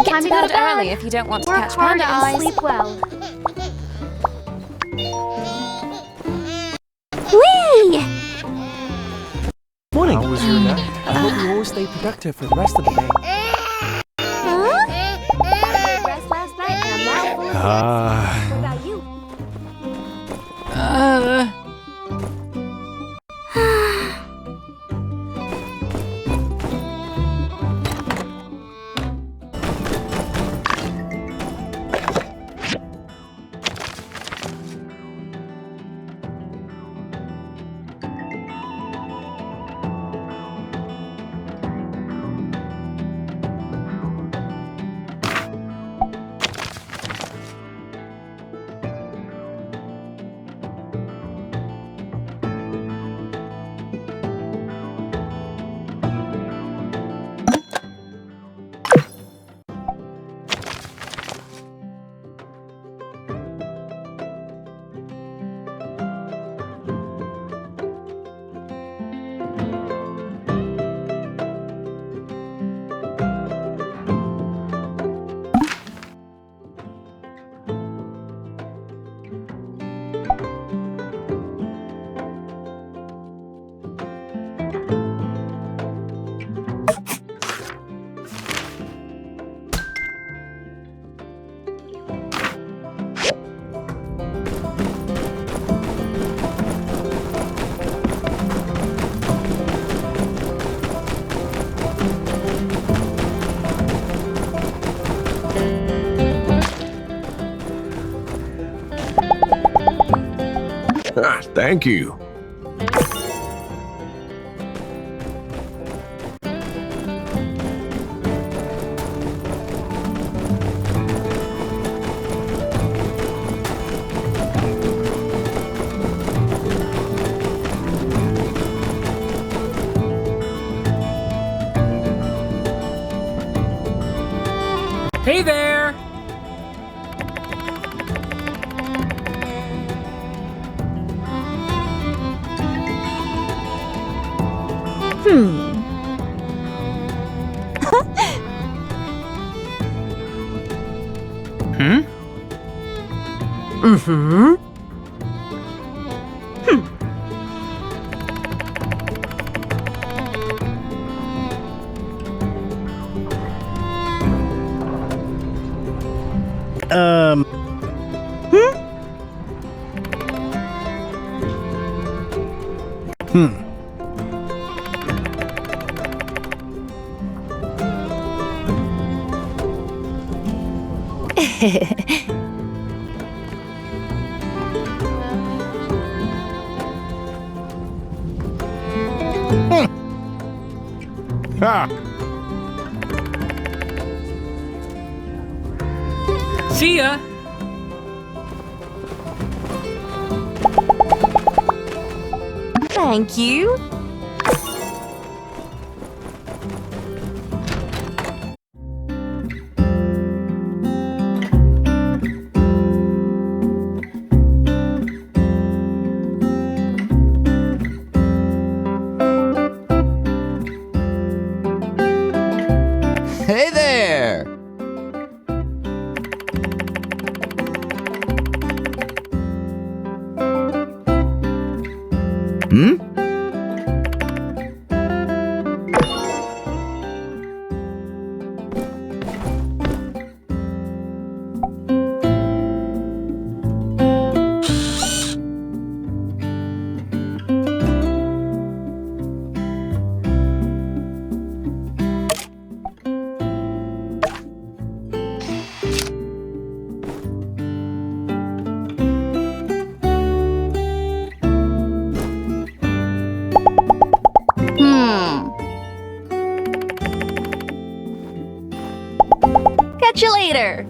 Get to bed early if you don't want to catch panda eyes. Sleep well. Whee! Morning. How was your night? I hope you all stay productive for the rest of the day. Huh? Rest last night and I'm now full of What about you? Thank you. Hey there! Ha! See ya! Thank you. Hey there! Catch you later.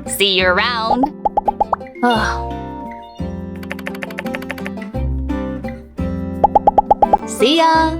See you around. See ya.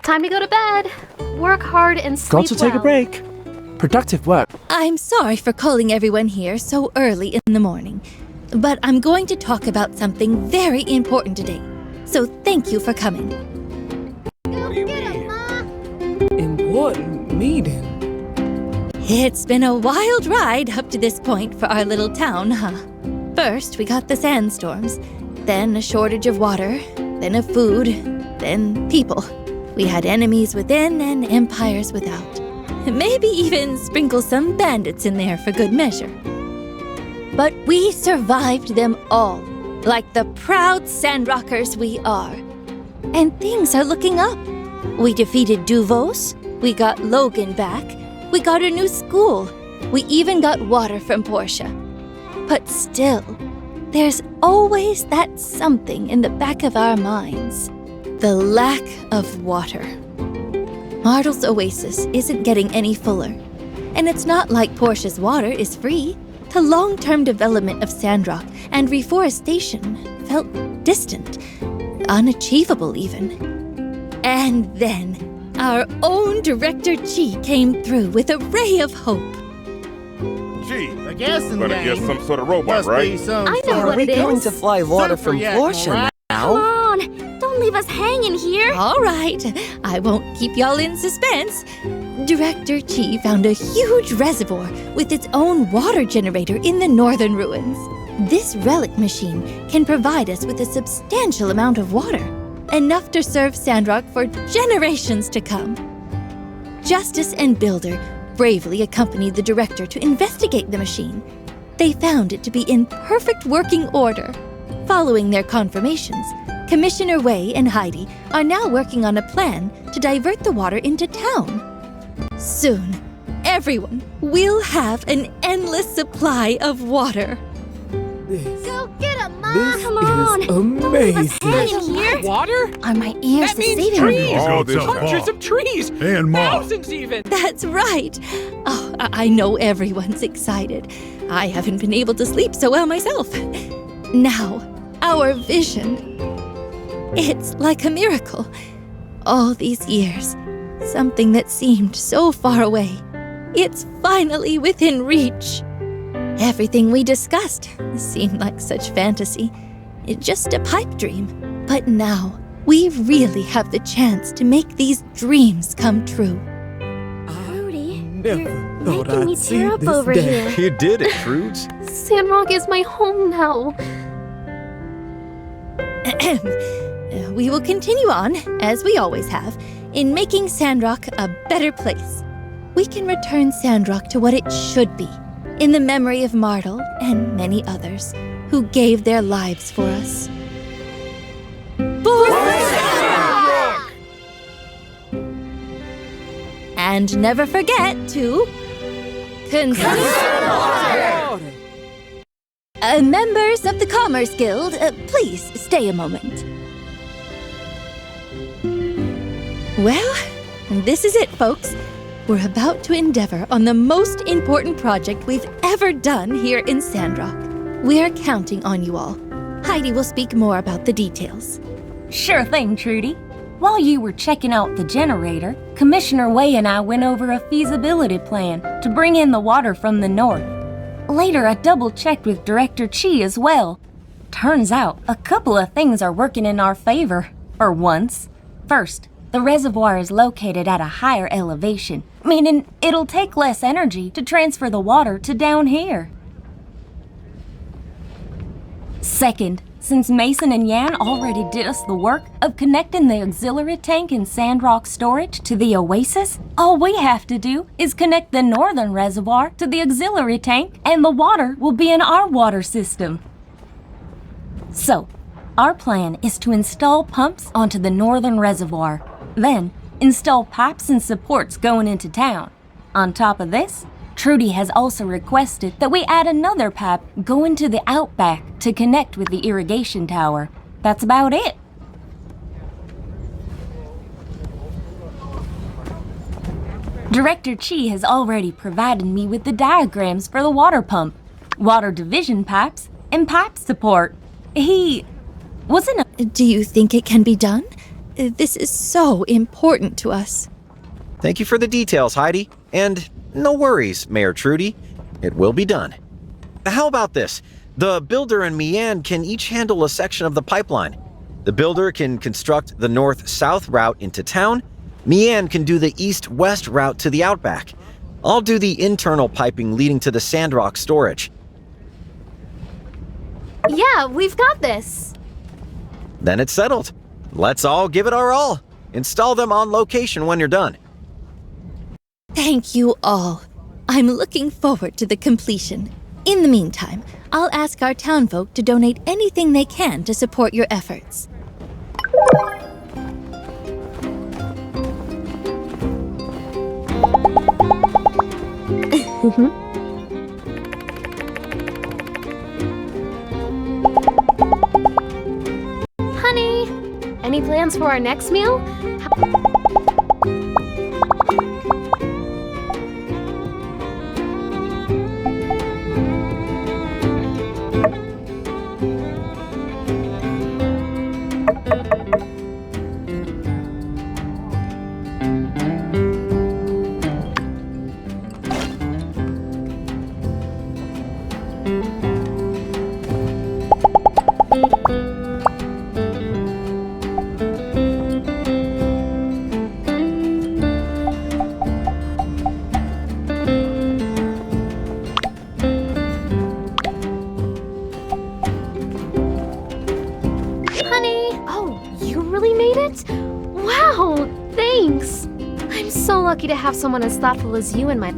Time to go to bed. Work hard and sleep Got to take a well. break. Productive work. I'm sorry for calling everyone here so early in the morning, but I'm going to talk about something very important today. So thank you for coming. Important meeting. It's been a wild ride up to this point for our little town, huh? First, we got the sandstorms, then a shortage of water, then of food, then people. We had enemies within and empires without. Maybe even sprinkle some bandits in there for good measure. But we survived them all, like the proud Sandrockers we are. And things are looking up. We defeated Duvos, we got Logan back, we got a new school, we even got water from Portia. But still, there's always that something in the back of our minds. The lack of water. Martel's oasis isn't getting any fuller. And it's not like Portia's water is free. The long-term development of Sandrock and reforestation felt distant, unachievable even. And then, our own Director Chi came through with a ray of hope. Gee, The guessing better game get some sort of robot, must be right? some I know sort what of it is. Going to fly water from Super Portia right? Come now. on, don't leave us hanging here. All right, I won't keep y'all in suspense. Director Chi found a huge reservoir with its own water generator in the northern ruins. This relic machine can provide us with a substantial amount of water, enough to serve Sandrock for generations to come. Justice and Builder bravely accompanied the director to investigate the machine. They found it to be in perfect working order. Following their confirmations, Commissioner Wei and Heidi are now working on a plan to divert the water into town. Soon, everyone will have an endless supply of water. Go get him, Ma. This Come on. is Don't leave us amazing. hanging here. Water? Are my ears That means deceiving trees. me? Oh, this Hundreds time. of trees. And more. Thousands even. That's right. Oh, I know everyone's excited. I haven't been able to sleep so well myself. Now, our vision. It's like a miracle. All these years, something that seemed so far away. It's finally within reach. Everything we discussed seemed like such fantasy. It's just a pipe dream. But now, we really have the chance to make these dreams come true. Rudy, Never you're thought making me I'd see tear up this over day. here. You did it, Trudes. Sandrock is my home now. We will continue on, as we always have, in making Sandrock a better place. We can return Sandrock to what it should be, in the memory of Martel and many others who gave their lives for us. And never forget to consider. Members of the Commerce Guild, please stay a moment. Well, this is it, folks. We're about to endeavor on the most important project we've ever done here in Sandrock. We're counting on you all. Heidi will speak more about the details. Sure thing, Trudy. While you were checking out the generator, Commissioner Wei and I went over a feasibility plan to bring in the water from the north. Later, I double-checked with Director Chi as well. Turns out, a couple of things are working in our favor, for once. First, the reservoir is located at a higher elevation, meaning it'll take less energy to transfer the water to down here. Second, since Mason and Yan already did us the work of connecting the auxiliary tank in Sandrock storage to the oasis, all we have to do is connect the northern reservoir to the auxiliary tank and the water will be in our water system. So, our plan is to install pumps onto the northern reservoir, then install pipes and supports going into town. On top of this, Trudy has also requested that we add another pipe going to the outback to connect with the irrigation tower. That's about it. Director Chi has already provided me with the diagrams for the water pump, water division pipes, and pipe support. He wasn't a... Do you think it can be done? This is so important to us. Thank you for the details, Heidi. And no worries, Mayor Trudy. It will be done. How about this? The builder and Mian can each handle a section of the pipeline. The builder can construct the north-south route into town. Mian can do the east-west route to the outback. I'll do the internal piping leading to the Sandrock storage. Yeah, we've got this. Then it's settled. Let's all give it our all. Install them on location when you're done. Thank you all. I'm looking forward to the completion. In the meantime, I'll ask our townfolk to donate anything they can to support your efforts. Honey, any plans for our next meal? Wow, thanks! I'm so lucky to have someone as thoughtful as you in my...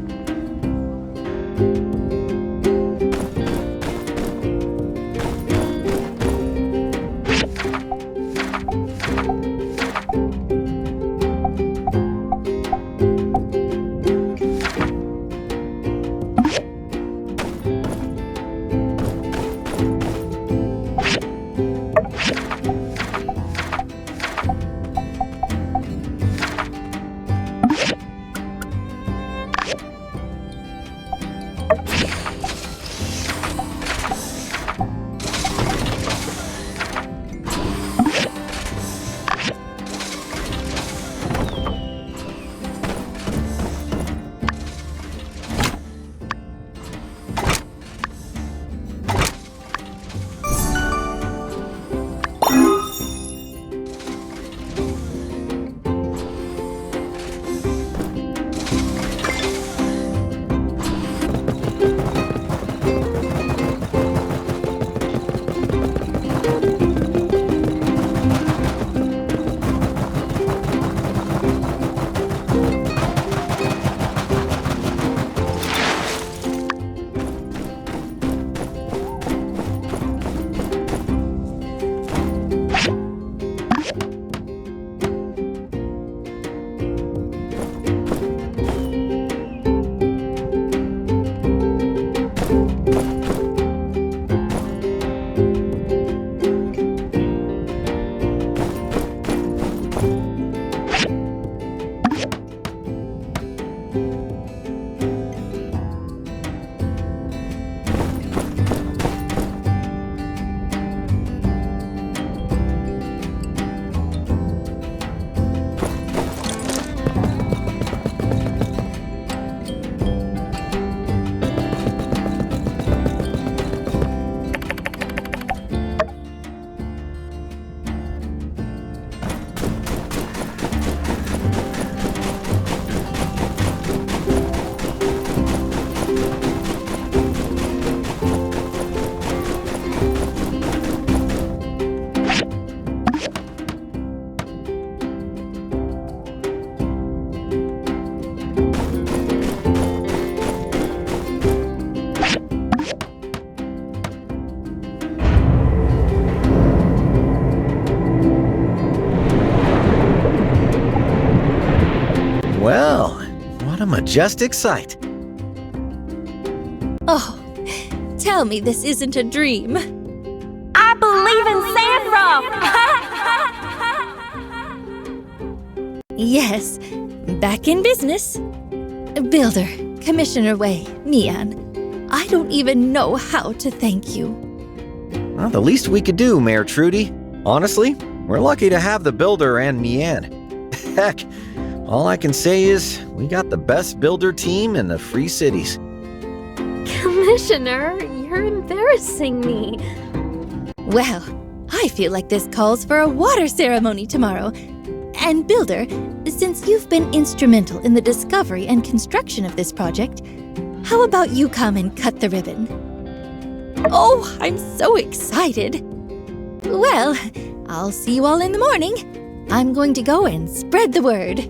Well, what a majestic sight. Oh, tell me this isn't a dream. I believe in Sandrock! Yes, back in business. Builder, Commissioner Wei, Mian, I don't even know how to thank you. Well, the least we could do, Mayor Trudy. Honestly, we're lucky to have the builder and Mian. Heck, all I can say is we got the best builder team in the Free Cities. Commissioner, you're embarrassing me. Well, I feel like this calls for a water ceremony tomorrow. And Builder, since you've been instrumental in the discovery and construction of this project, how about you come and cut the ribbon? Oh, I'm so excited. Well, I'll see you all in the morning. I'm going to go and spread the word.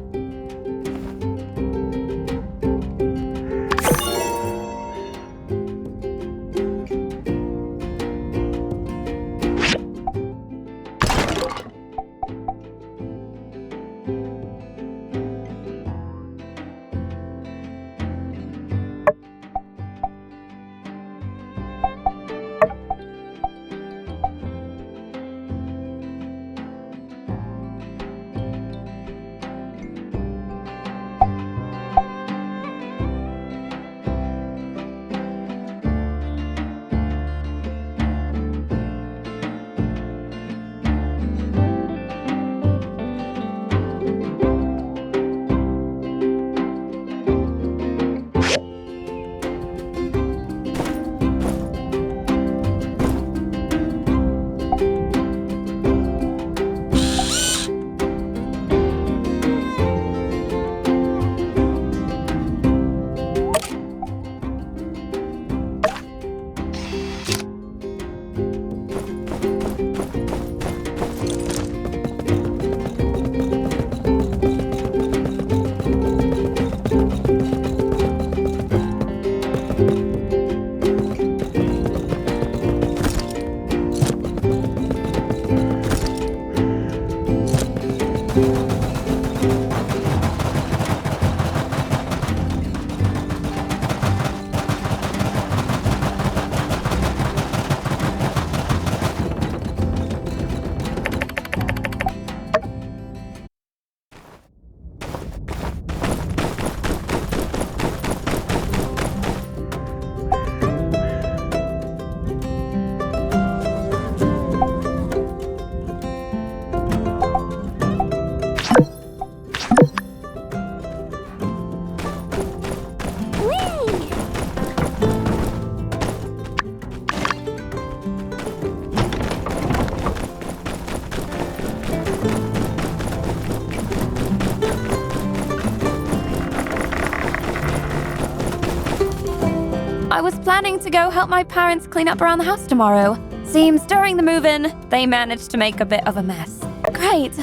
I was planning to go help my parents clean up around the house tomorrow. Seems during the move-in, they managed to make a bit of a mess. Great.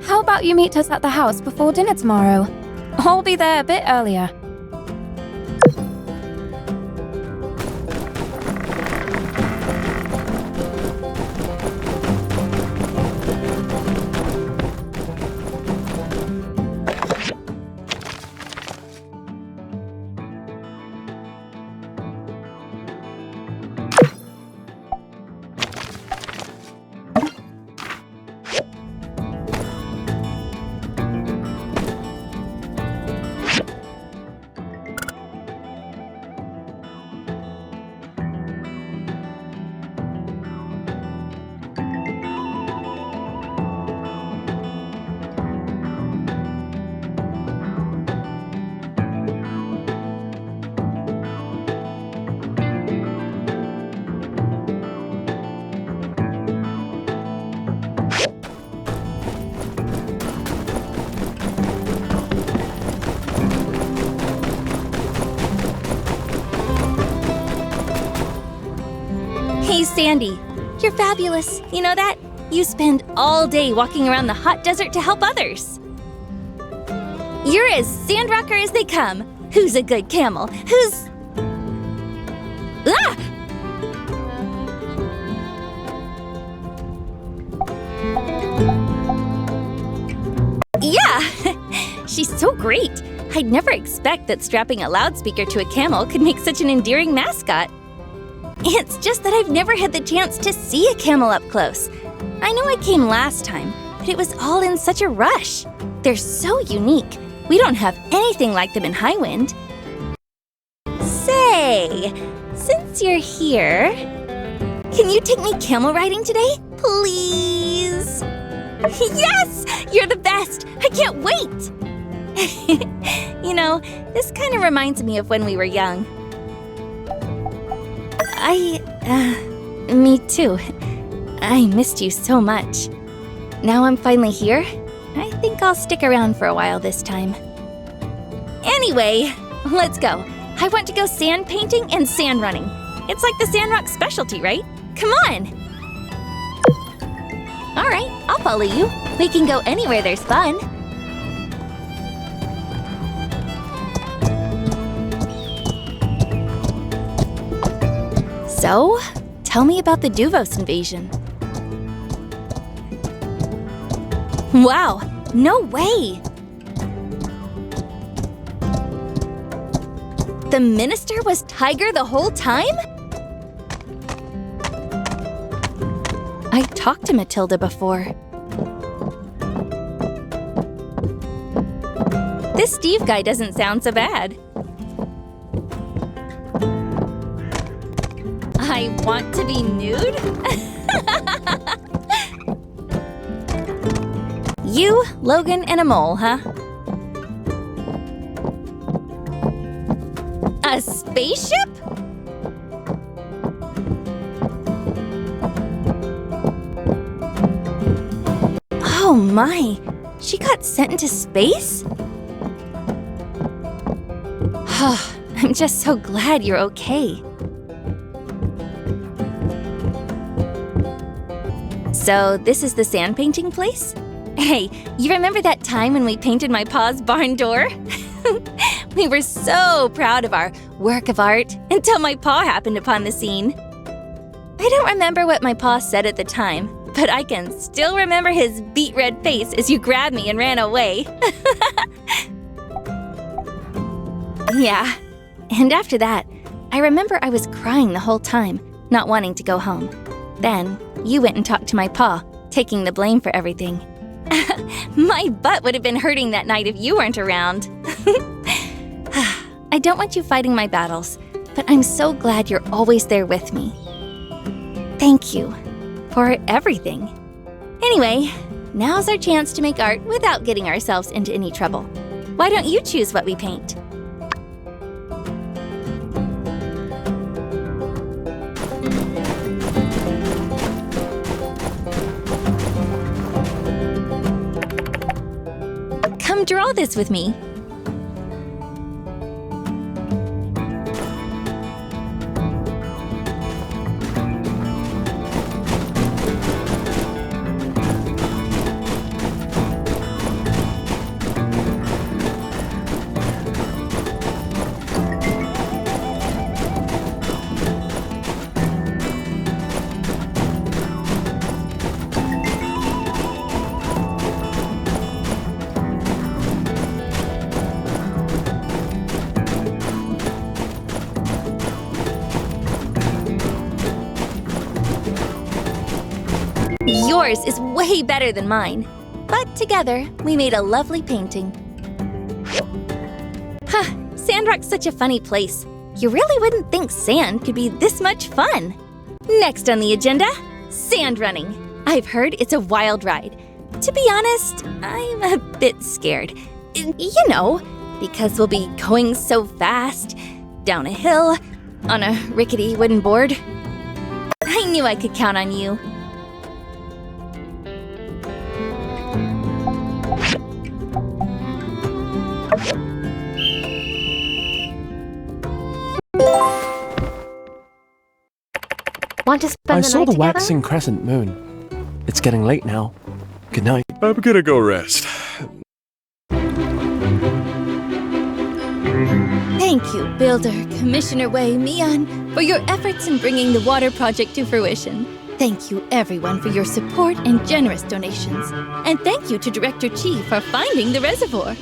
How about you meet us at the house before dinner tomorrow? I'll be there a bit earlier. Hey, Sandy, you're fabulous. You know that? You spend all day walking around the hot desert to help others. You're as Sandrocker as they come. Who's a good camel? Who's... Ah! Yeah, she's so great. I'd never expect that strapping a loudspeaker to a camel could make such an endearing mascot. It's just that I've never had the chance to see a camel up close. I know I came last time, but it was all in such a rush. They're so unique, We don't have anything like them in Highwind. Say, since you're here, can you take me camel riding today, please? Yes! You're the best! I can't wait! You know, this kind of reminds me of when we were young. Me too. I missed you so much. Now I'm finally here. I think I'll stick around for a while this time. Anyway, let's go. I want to go sand painting and sand running. It's like the Sandrock specialty, right? Come on! Alright, I'll follow you. We can go anywhere there's fun. So, tell me about the Duvos invasion. Wow, no way! The minister was Tiger the whole time? I talked to Matilda before. This Steve guy doesn't sound so bad. I want to be nude? You, Logan, and a mole, huh? A spaceship? Oh my, she got sent into space? I'm just so glad you're okay. So, this is the sand painting place? Hey, you remember that time when we painted my pa's barn door? We were so proud of our work of art until my pa happened upon the scene. I don't remember what my pa said at the time, but I can still remember his beet red face as you grabbed me and ran away. Yeah, and after that, I remember I was crying the whole time, not wanting to go home. Then, you went and talked to my pa, taking the blame for everything. My butt would have been hurting that night if you weren't around. I don't want you fighting my battles, but I'm so glad you're always there with me. Thank you for everything. Anyway, now's our chance to make art without getting ourselves into any trouble. Why don't you choose what we paint? Come draw this with me. Yours is way better than mine, but together we made a lovely painting. Sandrock's such a funny place. You really wouldn't think sand could be this much fun. Next on the agenda, sand running. I've heard it's a wild ride. To be honest, I'm a bit scared. You know, because we'll be going so fast, down a hill, on a rickety wooden board. I knew I could count on you. Want to spend I the saw night the together? waxing crescent moon. It's getting late now. Good night. I'm gonna go rest. Thank you, Builder, Commissioner Wei, Mian, for your efforts in bringing the water project to fruition. Thank you, everyone, for your support and generous donations. And thank you to Director Chi for finding the reservoir.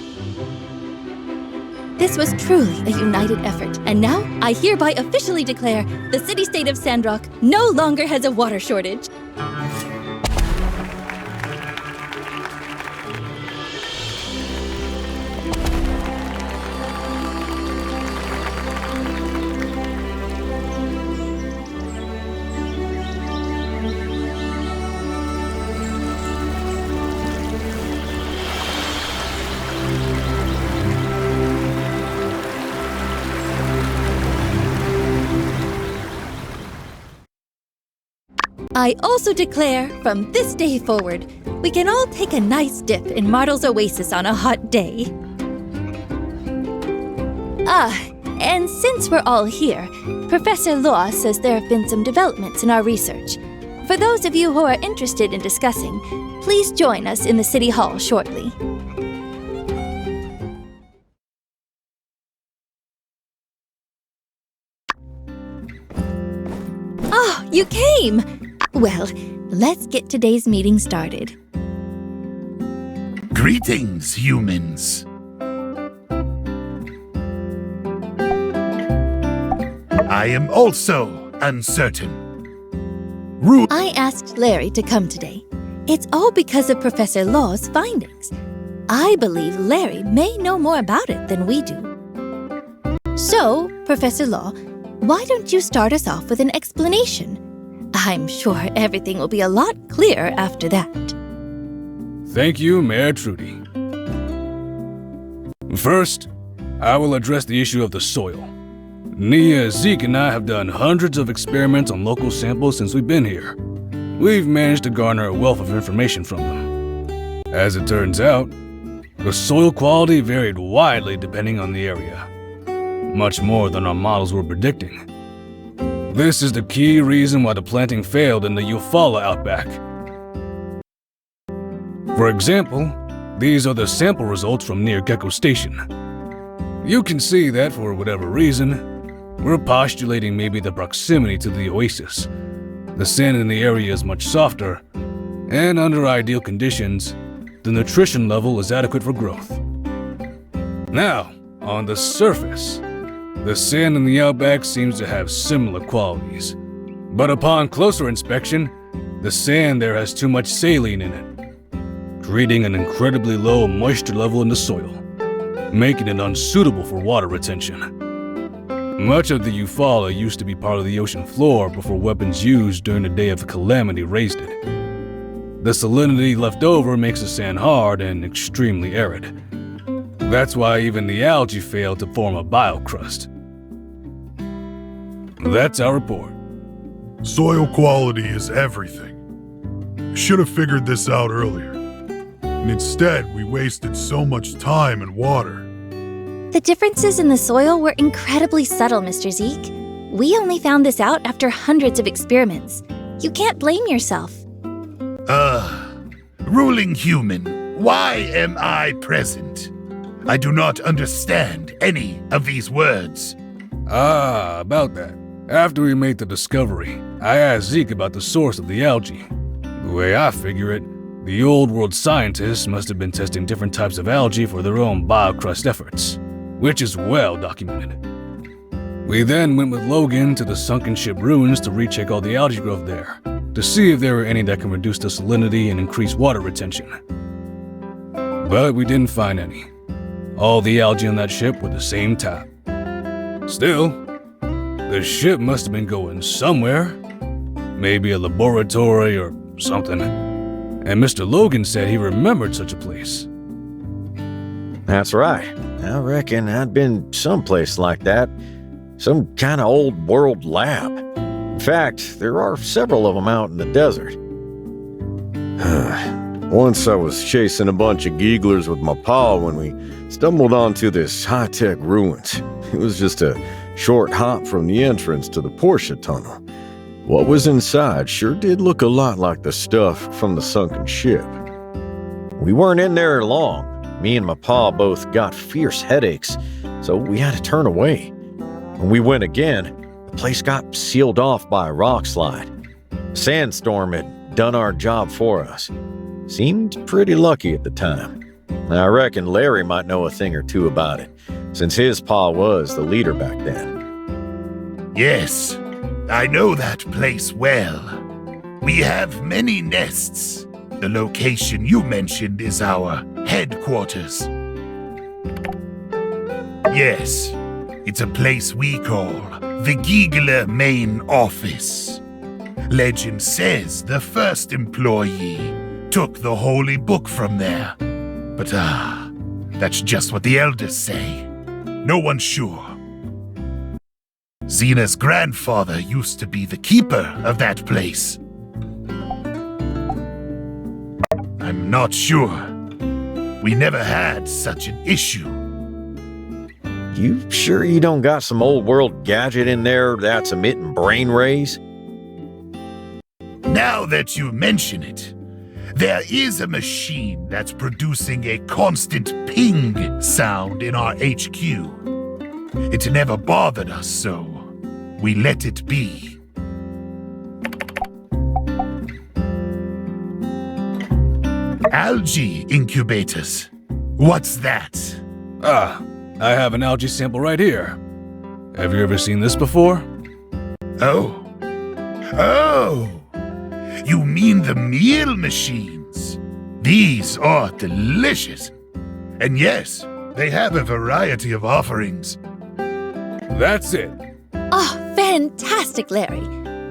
This was truly a united effort, and now I hereby officially declare the city-state of Sandrock no longer has a water shortage. I also declare, from this day forward, we can all take a nice dip in Martle's oasis on a hot day. And since we're all here, Professor Law says there have been some developments in our research. For those of you who are interested in discussing, please join us in the City Hall shortly. Oh, you came! Well, let's get today's meeting started. Greetings, humans. I am also uncertain. I asked Larry to come today. It's all because of Professor Law's findings. I believe Larry may know more about it than we do. So, Professor Law, why don't you start us off with an explanation? I'm sure everything will be a lot clearer after that. Thank you, Mayor Trudy. First, I will address the issue of the soil. Nia, Zeke, and I have done hundreds of experiments on local samples since we've been here. We've managed to garner a wealth of information from them. As it turns out, the soil quality varied widely depending on the area, much more than our models were predicting. This is the key reason why the planting failed in the Eufaula outback. For example, these are the sample results from near Gecko Station. You can see that for whatever reason, we're postulating maybe the proximity to the oasis. The sand in the area is much softer, and under ideal conditions, the nutrition level is adequate for growth. Now, on the surface, the sand in the outback seems to have similar qualities. But upon closer inspection, the sand there has too much saline in it, creating an incredibly low moisture level in the soil, making it unsuitable for water retention. Much of the Eufaula used to be part of the ocean floor before weapons used during the Day of Calamity raised it. The salinity left over makes the sand hard and extremely arid. That's why even the algae failed to form a biocrust. That's our report. Soil quality is everything. Should have figured this out earlier. And instead, we wasted so much time and water. The differences in the soil were incredibly subtle, Mr. Zeke. We only found this out after hundreds of experiments. You can't blame yourself. Ruling human, why am I present? I do not understand any of these words. About that. After we made the discovery, I asked Zeke about the source of the algae. The way I figure it, the old world scientists must have been testing different types of algae for their own biocrust efforts, which is well documented. We then went with Logan to the sunken ship ruins to recheck all the algae growth there, to see if there were any that can reduce the salinity and increase water retention. But we didn't find any. All the algae on that ship were the same type. Still, the ship must have been going somewhere. Maybe a laboratory or something. And Mr. Logan said he remembered such a place. That's right. I reckon I'd been someplace like that. Some kind of old world lab. In fact, there are several of them out in the desert. Once I was chasing a bunch of geeglers with my paw when we stumbled onto this high-tech ruins. It was just a short hop from the entrance to the Portia tunnel. What was inside sure did look a lot like the stuff from the sunken ship. We weren't in there long. Me and my pa both got fierce headaches, so we had to turn away. When we went again, the place got sealed off by a rock slide. A sandstorm had done our job for us. Seemed pretty lucky at the time. I reckon Larry might know a thing or two about it, since his pa was the leader back then. Yes, I know that place well. We have many nests. The location you mentioned is our headquarters. Yes, it's a place we call the Giegler Main Office. Legend says the first employee took the holy book from there. But that's just what the elders say. No one's sure. Zena's grandfather used to be the keeper of that place. I'm not sure. We never had such an issue. You sure you don't got some old world gadget in there that's emitting brain rays? Now that you mention it, there is a machine that's producing a constant ping sound in our HQ. It never bothered us, so we let it be. Algae incubators. What's that? Ah, I have an algae sample right here. Have you ever seen this before? Oh. You mean the meal machines? These are delicious. And yes, they have a variety of offerings. That's it. Oh, fantastic, Larry.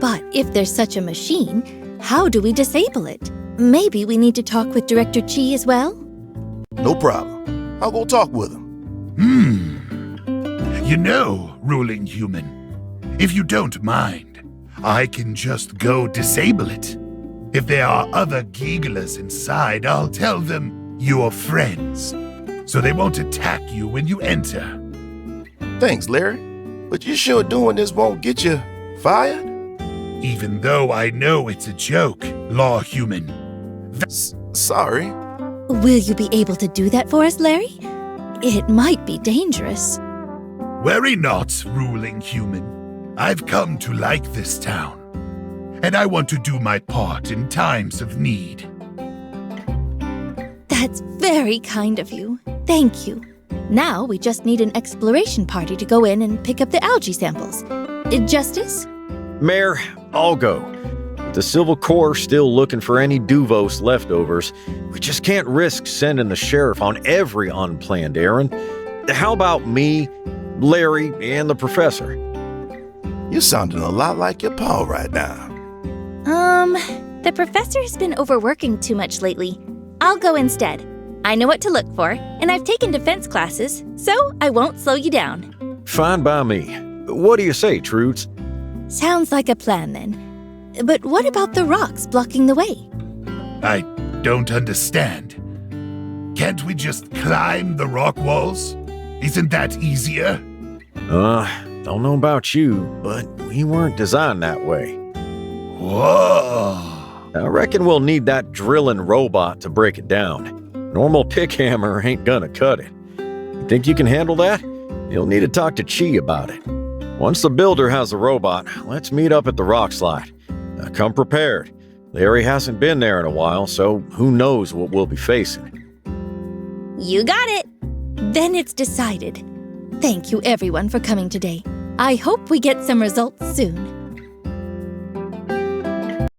But if there's such a machine, how do we disable it? Maybe we need to talk with Director Chi as well? No problem. I'll go talk with him. You know, ruling human, if you don't mind, I can just go disable it. If there are other gigglers inside, I'll tell them you're friends, so they won't attack you when you enter. Thanks, Larry. But you sure doing this won't get you fired? Even though I know it's a joke, law human. Sorry. Will you be able to do that for us, Larry? It might be dangerous. Worry not, ruling human. I've come to like this town, and I want to do my part in times of need. That's very kind of you. Thank you. Now we just need an exploration party to go in and pick up the algae samples. Justice? Mayor, I'll go. With the Civil Corps still looking for any Duvos leftovers, we just can't risk sending the sheriff on every unplanned errand. How about me, Larry, and the professor? You're sounding a lot like your pa right now. The professor has been overworking too much lately. I'll go instead. I know what to look for, and I've taken defense classes, so I won't slow you down. Fine by me. What do you say, Trudes? Sounds like a plan, then. But what about the rocks blocking the way? I don't understand. Can't we just climb the rock walls? Isn't that easier? Don't know about you, but we weren't designed that way. Whoa! I reckon we'll need that drilling robot to break it down. Normal pick hammer ain't gonna cut it. You think you can handle that? You'll need to talk to Chi about it. Once the builder has the robot, let's meet up at the rock slide. Come prepared. Larry hasn't been there in a while, so who knows what we'll be facing. You got it! Then it's decided. Thank you everyone for coming today. I hope we get some results soon.